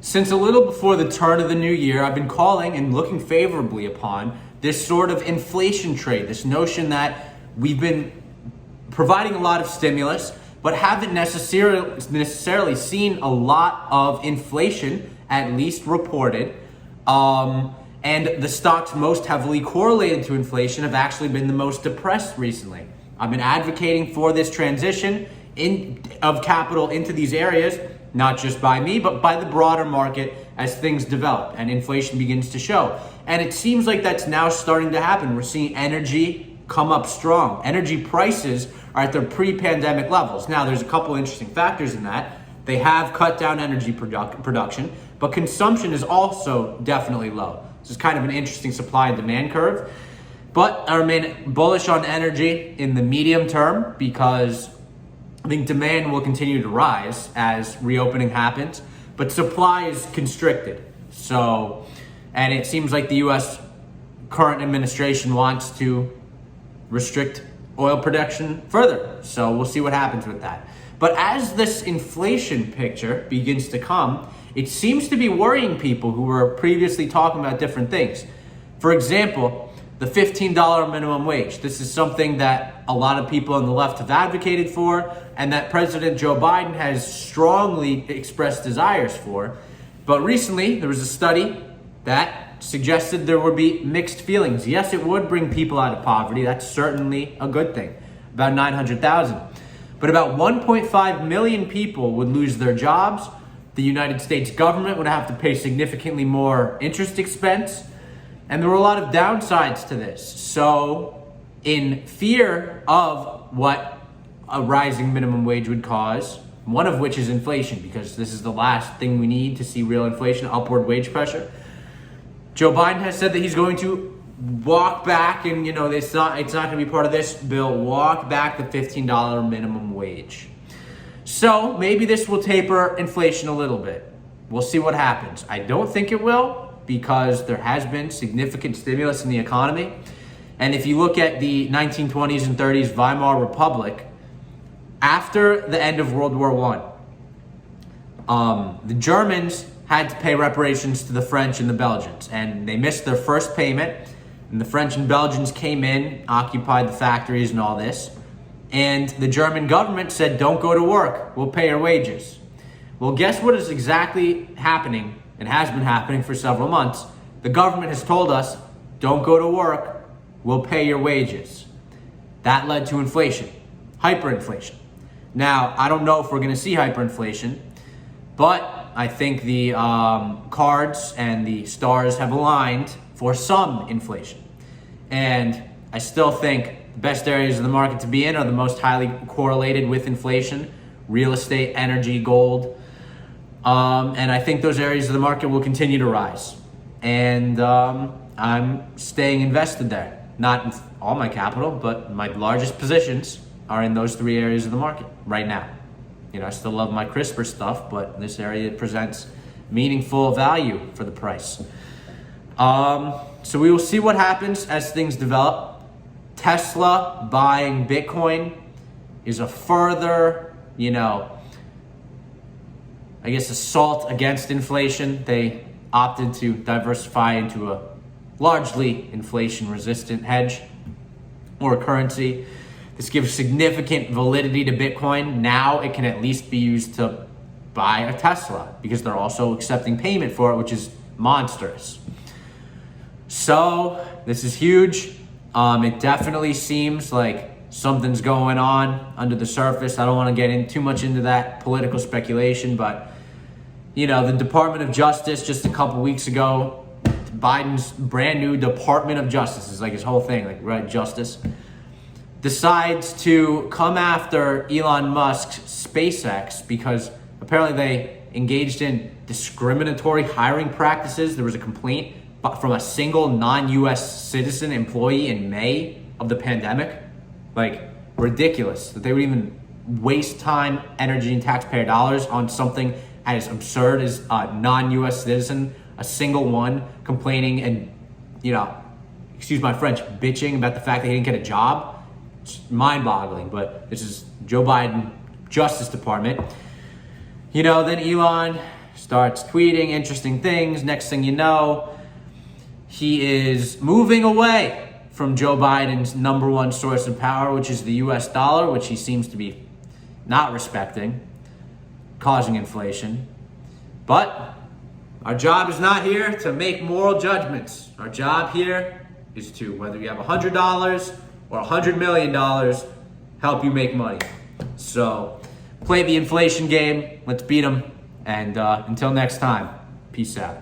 Since a little before the turn of the new year, I've been calling and looking favorably upon this sort of inflation trade, this notion that we've been providing a lot of stimulus, but haven't necessarily seen a lot of inflation, at least reported. And the stocks most heavily correlated to inflation have actually been the most depressed recently. I've been advocating for this transition of capital into these areas, not just by me, but by the broader market as things develop and inflation begins to show. And it seems like that's now starting to happen. We're seeing energy come up strong. Energy prices are at their pre-pandemic levels. Now, there's a couple interesting factors in that. They have cut down energy production, but consumption is also definitely low. This is kind of an interesting supply and demand curve. But I remain bullish on energy in the medium term because I think demand will continue to rise as reopening happens, but supply is constricted. And it seems like the U.S. current administration wants to restrict oil production further. So we'll see what happens with that. But as this inflation picture begins to come, it seems to be worrying people who were previously talking about different things. For example, the $15 minimum wage. This is something that a lot of people on the left have advocated for and that President Joe Biden has strongly expressed desires for. But recently, there was a study that suggested there would be mixed feelings. Yes, it would bring people out of poverty. That's certainly a good thing. About 900,000. But about 1.5 million people would lose their jobs. The United States government would have to pay significantly more interest expense. And there were a lot of downsides to this. So in fear of what a rising minimum wage would cause, one of which is inflation, because this is the last thing we need to see real inflation, upward wage pressure, Joe Biden has said that he's going to walk back, and it's not going to be part of this bill, walk back the $15 minimum wage. So maybe this will taper inflation a little bit. We'll see what happens. I don't think it will, because there has been significant stimulus in the economy. And if you look at the 1920s and 30s Weimar Republic, after the end of World War I, the Germans had to pay reparations to the French and the Belgians, and they missed their first payment, and the French and Belgians came in, occupied the factories and all this, and the German government said, don't go to work, we'll pay your wages. Well, guess what is exactly happening, and has been happening for several months? The government has told us, don't go to work, we'll pay your wages. That led to inflation, hyperinflation. Now, I don't know if we're going to see hyperinflation, but I think the cards and the stars have aligned for some inflation. And I still think the best areas of the market to be in are the most highly correlated with inflation: real estate, energy, gold. And I think those areas of the market will continue to rise. And I'm staying invested there. Not with all my capital, but my largest positions are in those three areas of the market right now. I still love my CRISPR stuff, but this area presents meaningful value for the price. So we will see what happens as things develop. Tesla buying Bitcoin is a further, assault against inflation. They opted to diversify into a largely inflation-resistant hedge or currency. This gives significant validity to Bitcoin. Now it can at least be used to buy a Tesla because they're also accepting payment for it, which is monstrous. So this is huge. It definitely seems like something's going on under the surface. I don't want to get in too much into that political speculation, but the Department of Justice just a couple weeks ago, Biden's brand new Department of Justice is like his whole thing, like right justice, decides to come after Elon Musk's SpaceX because apparently they engaged in discriminatory hiring practices. There was a complaint from a single non-US citizen employee in May of the pandemic. Like, ridiculous that they would even waste time, energy, and taxpayer dollars on something as absurd as a non-US citizen, a single one, complaining and, excuse my French, bitching about the fact that he didn't get a job. It's mind-boggling, but this is Joe Biden, Justice Department. Then Elon starts tweeting interesting things. Next thing you know, he is moving away from Joe Biden's number one source of power, which is the US dollar, which he seems to be not respecting, causing inflation. But our job is not here to make moral judgments. Our job here is to, whether you have $100 or $100 million, help you make money. So play the inflation game. Let's beat them. And until next time, peace out.